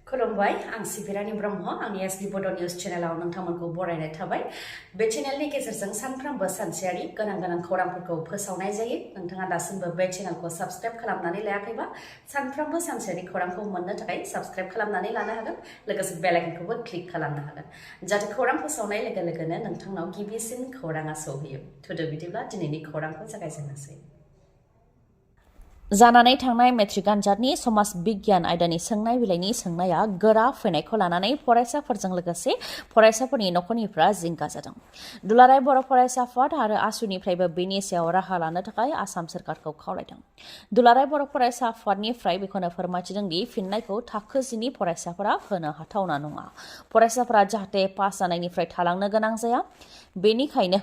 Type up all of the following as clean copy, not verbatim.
खुलुमबाय आं सिबि रानि ब्रह्म आंनि एसबि बड' निउज चेनेलाव नोंथांमोनखौ बरायनाय थाबाय बे चेनेलनि गेजेरजों सानफ्रोमबो सानसेयारि गोनां खौरांफोरखौ फोसावनाय जायो नोंथाङा दासिमबो बे चेनेलखौ साबस्क्राइब खालामनानै लायाखैबा सानफ्रोमबो सानसेयारि खौरांखौ मोननो थाखाय साबस्क्राइब खालामनानै लानो हागोन लोगोसे बेल आइकनखौबो क्लिक खालामनो हागोन जाहाथे खौरां फोसावनाय लोगो लोगोनो नोंथांनाव गिबिसिन खौराङा सौहैयो थुदो बिदिब्ला दिनैनि खौरांखौ जागायजेननोसै जानानै थांनाय मेट्रिक आनजादनि समाज बिगियान आयदानि सोंनाय बिलाइनि सोंनाया गोरा फैनायखौ लानानै फरायसाफोरजों लोगोसे फरायसाफोरनि नखरनिफ्रा जिंगा जादों। दुलाराय बर' फरायसा आफाद आरो आसुनिफ्रायबो बेनि सायाव राहा लानो थाखाय आसाम सोरखारखौ खावलायदों। दुलाराय बर' फरायसा आफादनिफ्राय बेखौनो फोरमायथिदों दि फिननायखौ थाखो 10नि फरायसाफोरा होनो हाथावना नङा। फरायसाफोरा जाहाथे पास जानायनिफ्राय थालांनो गोनां जाया बेनिखायनो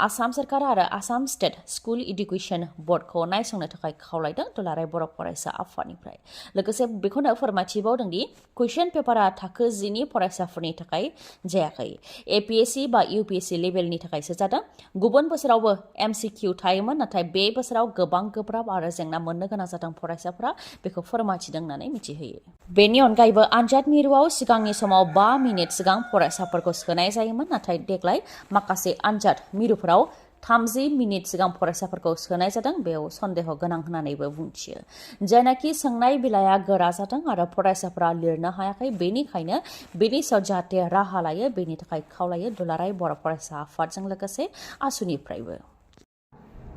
आसाम सोरखार आरो आसाम स्टेट स्कुल एडुकेशन बोर्डखौ नायसंनो थाखाय खावलायदों दुलाराय बर' फरायसा आफादनिफ्राय। लोगोसे बेखौनो फोरमायथिबावदों दि कुइसन पेपारा थाखो 10नि फरायसाफोरनि थाखाय जायाखै। APSC बा UPSC लेभेलनि थाखायसो जादों। गुबुन बोसोरावबो MCQ थायोमोन नाथाय बे बोसोराव गोबां गोब्राब आरो जेंना मोननो गोनां जादों फरायसाफोरा बेखौ फोरमायथिदों होननानै मिथिहोयो। बेनि अनगायैबो आनजाद मिरुआव सिगांनि समाव 5 मिनिट सिगां फरायसाफोरखौ सोनाय जायोमोन नाथाय देग्लाय माखासे आनजाद मिरुफोराव 30 मिनिट सिगां फरायसाफोरखौ सोनाय जादों बेयाव सन्देह गोनां होननानैबो बुंथियो। जायनाखि सोंनाय बिलाइया गोरा जादों आरो फरायसाफोरा लिरनो हायाखै बेनिखायनो बेनि सायाव जाहाथे राहा लायो बेनि थाखाय खावलायो दुलाराय बर' फरायसा आफादजों लोगोसे आसुनिफ्रायबो।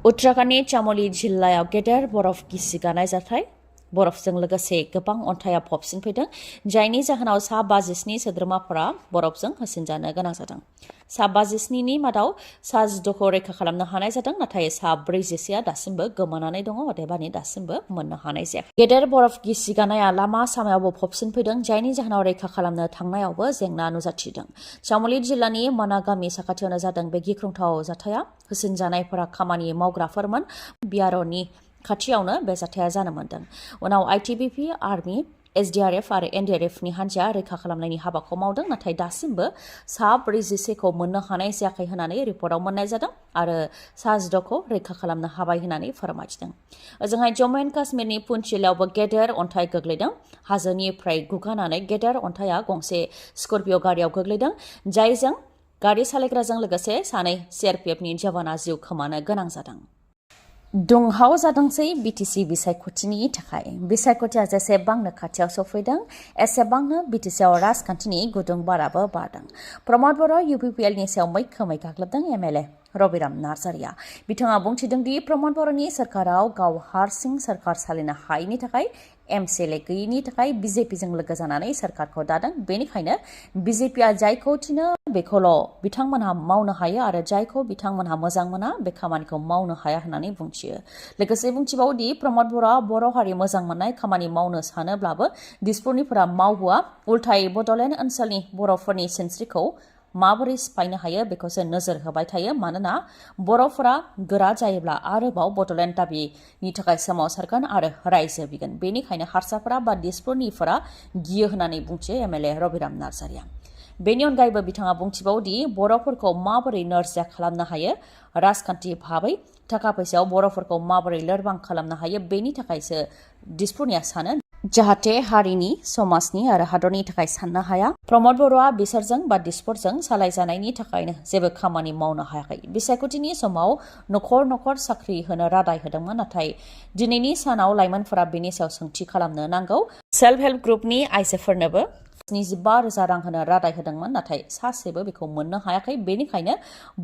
उत्तराखंडनि चाम'ली जिल्लायाव गेदेर बरफ गिसिगानाय जाथाय बरफजों लोगोसे गोबां अन्थाइया फबसिनफैदों जायनि जाहोनाव सा 57 सोद्रोमाफोरा बरफजों होसिनजानो गोनां जादों। सा 57नि मादाव सा 16खौ रैखा खालामनो हानाय जादों नाथाय सा 46आ दासिमबो गोमानानै दङ अदेबानि दासिमबो मोननो हानाय जायाखै। गेदेर बरफ गिसिगानाया लामा सामायावबो फबसिनफैदों जायनि जाहोनाव रैखा खालामनो थांनायावबो जेंना नुजाथिदों। चाम'ली जिल्लानि मना गामि साखाथियावनो जादों बे गिख्रंथाव जाथाया होसिनजानायफोरा खामानि मावग्राफोरमोन बियारनि खाथियावनो बे जाथाया जानो मोन्दों। उनाव ITBP आर्मी SDRF आरो NDRFनि हान्जाया रैखा खालामनायनि हाबाखौ मावदों नाथाय दासिमबो सा 46खौ मोननो हानाय जायाखै होननानै रिपर्टआव मोननाय जादों आरो सा 16खौ रैखा खालामनो हाबाय होननानै फोरमायथिदों। ओजोंहाय जम्मु एन्ड काश्मीरनि पुन्छ जिल्लायावबो गेदेर अन्थाइ गोग्लैदों। हाजोनिफ्राय गुगानानै गेदेर अन्थाइया गंसे स्कर्पिय' गारियाव गोग्लैदों जायजों गारि सालायग्राजों लोगोसे सानै CRPFनि जवाना जिउ खोमानो गोनां जादों। दुंहाव जादोंसै BTC बिसायख'थिनि थाखाय बिसायख'थिया जेसेबांनो खाथियाव सफैदों एसेबांनो BTCआव राजखान्थिनि गुदुं बाराबो बारदों। प्रमद बर' UPPLनि सायाव मैखोमै गाग्लोबदों MLA रबिराम नार्जारिया। बिथाङा बुंथिदों दि प्रमद बर'नि सोरखाराव गाव हारसिं सोरखार सालायनो हायैनि थाखाय MCLA गैयिनि थाखाय BJPजों लोगो जानानै सोरखारखौ दादों बेनिखायनो BJPआ जायखौ थिनो बेखौल' बिथांमोनहा मावनो हायो आरो जायखौ बिथांमोनहा मोजां मोना बे खामानिखौ मावनो हाया होननानै बुंथियो। लोगोसे बुंथिबावदि प्रमद बर'आ बर' हारि मोजां मोननाय खामानि मावनो सानोब्लाबो दिसपुरनिफोरा मावबोआ उल्थायै बड'लेण्ड ओनसोलनि बर'फोरनि सिनस्रिखौ माबोरै सिफायनो हायो बेखौसो नोजोर होबाय थायो मानोना बर'फोरा गोरा जायोब्ला आरोबाव बड'लेण्ड दाबिनि थाखाय सोमावसारगोन आरो रायजो बिगोन बेनिखायनो हारसाफोरा बा दिसपुरनिफोरा गियो होननानै बुंथियो MLA रबिराम नार्जारिया। बेनि अनगायैबो बिथाङा बुंथिबावदि बर'फोरखौ माबोरै नोरजिया खालामनो हायो राजखान्थि भाबै थाखा फैसायाव बर'फोरखौ माबोरै लोरबां खालामनो हायो बेनि थाखायसो दिसपुरनिया सानो जाहाथे हारिनि समाजनि आरो हादरनि थाखाय साननो हाया। प्रमद बर'आ बिसोरजों बा दिसपुरजों सालायजानायनि थाखायनो जेबो खामानि मावनो हायाखै। बिसायख'थिनि समाव न'खर साख्रि होनो रादाय होदोंमोन नाथाय दिनैनि सानाव लाइमोनफोरा बेनि सायाव सोंथि खालामनो नांगौ। सेल्फ हेल्प ग्रुपनि आइजोफोरनोबो 75,000 रां होनो रादाय होदोंमोन नाथाय सासेबो बेखौ मोननो हायाखै बेनिखायनो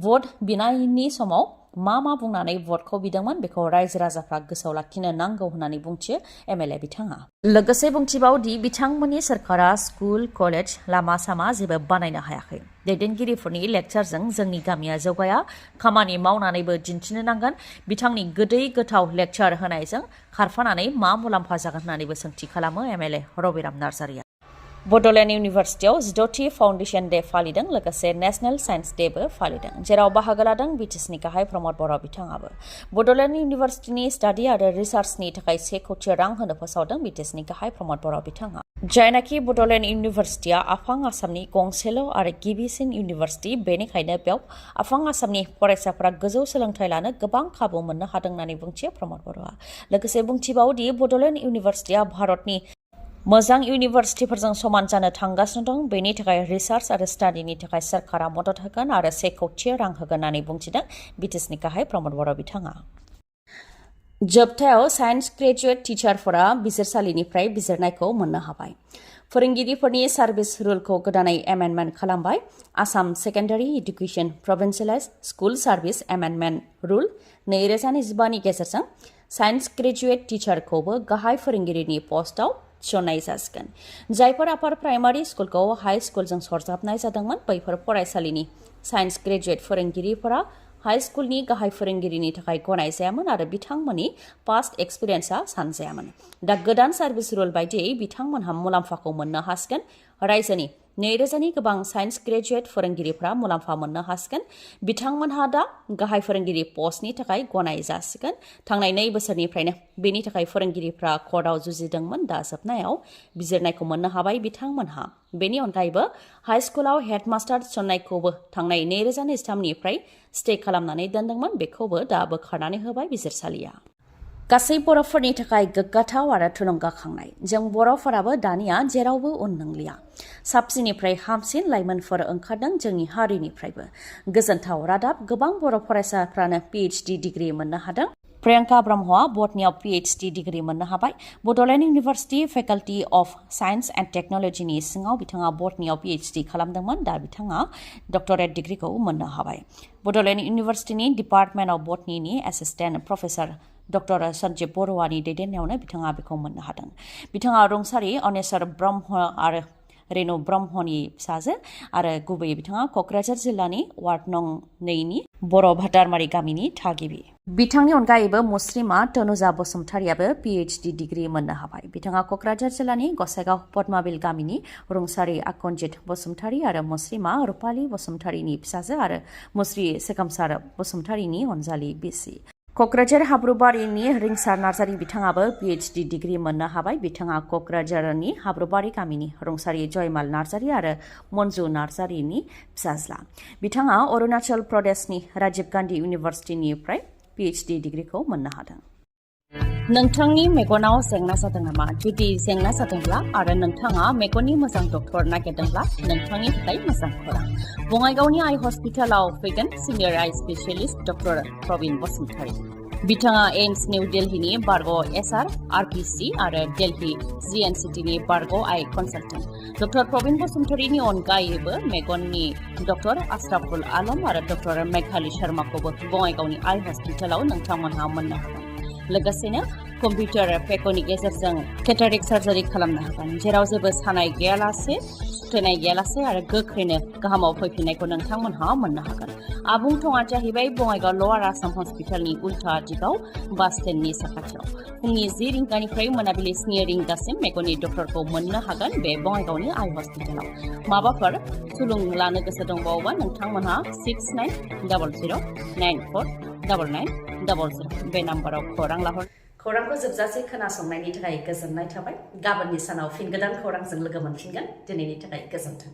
भट बिनायनि समाव मा बुंनानै भटखौ बिदोंमोन बेखौ रायजो राजाफ्रा गोसोआव लाखिनो नांगौ होननानै बुंथियो MLA बिथाङा। लोगोसे बुंथिबावदि बिथांमोननि सोरखारा स्कुल कलेज लामा सामा जेबो बानायनो हायाखै। दैदेनगिरिफोरनि लेक्चारजों जोंनि गामिया जौगाया खामानि मावनानैबो दिन्थिनो नांगोन बिथांनि गोदै गोथाव लेक्चार होनायजों खारफानानै मा मुलाम्फा जागोन होननानैबो सोंथि खालामो MLA रबिराम नार्जारिया। बड'लेण्ड इउनिभार्सिटियाव 16थि फाउन्डेसन डे फालिदों लोगोसे नेशनेल साइन्स डेबो फालिदों जेराव बाहागो लादों BTCनि गाहाय प्रमद बर' बिथाङाबो। बड'लेण्ड इउनिभार्सिटिनि स्टाडि आरो रिसार्चनि थाखाय 1 कोटी रां होनो फोसावदों BTCनि गाहाय प्रमद बर' बिथाङा। जायनाखि बड'लेण्ड इउनिभार्सिटिया आफां आसामनि गंसेल' आरो गिबिसिन इउनिभार्सिटि बेनिखायनो बेयाव आफां आसामनि फरायसाफोरा गोजौ सोलोंथाइ लानो गोबां खाबु मोननो हादों होननानै बुंथियो प्रमद बर'आ। लोगोसे बुंथिबावदि बड'लेण्ड इउनिभार्सिटिया भारतनि मोजां इउनिभारसिटिफोरजों समान जानो थांगासिनो दं बेनि थाखाय रिसार्च आरो स्टाडिनि थाखाय सोरखारा मदद होगोन आरो 1 कौटि रां होगोन होननानै बुंथिदों बिटिसिनि गाहाय प्रमद बर' बिथाङा। जोबथायाव साइन्स ग्रेजुवेट टिचारफोरा बिजिरसालिनिफ्राय बिजिरनायखौ मोननो हाबाय। फोरोंगिरिफोरनि सार्भिस रुलखौ गोदानै एमेन्डमेन्ट खालामबाय। Assam secondary education provincialise school service amendment rule 2025 नि गेजेरजों साइन्स ग्रेजुवेट टिचारखौबो गाहाय फोरोंगिरिनि पस्टआव थिसननाय जासिगोन। जायफोर आपार प्राइमारि स्कुलखौ हाई स्कुलजों सरजाबनाय जादोंमोन बैफोर फरायसालिनि साइन्स ग्रेजुवेट फोरोंगिरिफोरा हाई स्कुलनि गाहाय फोरोंगिरिनि थाखाय गनाय जायामोन आरो बिथांमोननि पास्ट एक्सपिरियेन्सआ सानजायामोन। दा गोदान सार्भिस रुल बायदियै बिथांमोनहा मुलाम्फाखौ मोननो हासिगोन। रायजोनि 2000 नि गोबां साइन्स ग्रेजुवेट फोरोंगिरिफ्रा मुलाम्फा मोननो हासिगोन। बिथांमोनहा दा गाहाय फोरोंगिरि पस्टनि थाखाय गनाय जासिगोन। थांनाय 2 बोसोरनिफ्रायनो बेनि थाखाय फोरोंगिरिफ्रा कर्टआव जुजिदोंमोन। दा जोबनायाव बिजिरनायखौ मोननो हाबाय बिथांमोनहा। बेनि अनगायैबो हाई स्कुलाव हेडमास्टार थिसननायखौबो थांनाय 2023 निफ्राय स्टे खालामनानै दोनदोंमोन। बेखौबो दा बोखारनानै होबाय बिजिरसालिया। गासै बर'फोरनि थाखाय गोग्गाथाव आरो थुलुंगाखांनाय। जों बर'फोराबो दानिया जेरावबो उन नंलिया। साबसिननिफ्राय हामसिन लाइमोनफोर ओंखारदों जोंनि हारिनिफ्रायबो। गोजोनथाव रादाब गोबां बर' फरायसाफ्रानो PhD डिग्री मोननो हादों। प्रियंका ब्रह्मआ बटनियाव PhD डिग्री मोननो हाबाय। Bodoland university faculty of science and टेक्न'लजिनि सिङाव बिथाङा बटनियाव PhD खालामदोंमोन। दा बिथाङा डक्टरेट डिग्रीखौ मोननो हाबाय। बड'लेण्ड इउनिभार्सिटिनि डिपार्टमेन्ट अफ बटनिनि एसिस्टेन्ट प्रफेसर डक्टर सन्जीब बर'आनि दैदेननायावनो बिथाङा बेखौ मोननो हादों। बिथाङा रुंसारि अनेस्वर ब्रह्म आरो रेनु ब्रह्मनि फिसाजो आरो गुबैयै बिथाङा क'क्राझार जिल्लानि वार्ड नं 2 नि बर' भादारमारि गामिनि थागिबि। बिथांनि अनगायैबो मुस्लिमा तनुजा बसुमतारियाबो PhD डिग्री मोननो हाबाय। बिथाङा क'क्राझार जिल्लानि गसाइगाव पद्माबिल गामिनि रुंसारि आकन्जित बसुमतारि आरो मुस्लिमा रुपाली बसुमतारिनि फिसाजो आरो मुस्रि सेकामसार बसुमतारिनि अनजालि बिसि। क'क्राझार हाब्रुबारिनि रिंसार नार्जारी बिथाङाबो PhD डिग्री मोननो हाबाय। बिथाङा क'क्राझारनि हाब्रुबारि गामिनि रुंसारि जयमाल नार्जारी आरो मन्जु नार्जारीनि फिसाज्ला। बिथाङा अरुणाचल प्रदेशनि राजीव गान्धी इउनिभार्सिटिनिफ्राय PhD डिग्रीखौ मोननो हादों। नोंथांनि मेगनाव जेंना जादों नामा? जुदि जेंना जादोंब्ला आरो नोंथाङा मेगननि मोजां डक्टर नागिरदोंब्ला नोंथांनि थाखाय मोजां खौरां। बङाइगावनि आइ हस्पिटालाव फैगोन सिनियर आइ स्पेशलिस्ट डक्टर प्रबिन बसुमतारी। बिथाङा एम्स निउ दिल्लीनि बारग' SR RPC आरो दिल्ली GNCTनि बारग' आइ कनसाल्टेन्ट। डक्टर प्रबिन बसुमतारीनि अनगायैबो मेगननि डक्टर आशराफुल आलम आरो डक्टर मेघाली शर्माखौबो बङाइगावनि आइ हस्पिटालाव नोंथांमोनहा मोननो हागोन। लोगोसेनो कम्पिउटार पेकनि गेजेरजों केटारेक्ट सार्जारि खालामनो हागोन, जेराव जेबो सानाय गैयालासे सुथेनाय गैयालासे आरो गोख्रैनो गाहामाव फैफिननायखौ नोंथांमोनहा मोननो हागोन। आबुं थङा जाहैबाय बङाइगाव लवार आसाम हस्पिटालनि उल्था दिगाव बास स्टेन्डनि साखाथियाव। फुंनि 10 रिंगानिफ्राय मोनाबिलि 7 रिंगासिम मेगननि डक्टरखौ मोननो हागोन बे बङाइगावनि आइ हस्पिटालाव। माबाफोर सुलुं लानो गोसो दंबावोबा नोंथांमोनहा 6900949900 बे नाम्बाराव खौरां लाहर। खौरांखौ जोबजासे खोनासंनायनि थाखाय गोजोननाय थाबाय। गाबोननि सानाव फिन गोदान खौरांजों लोगो मोनफिनगोन। दिनैनि थाखाय गोजोन्थों।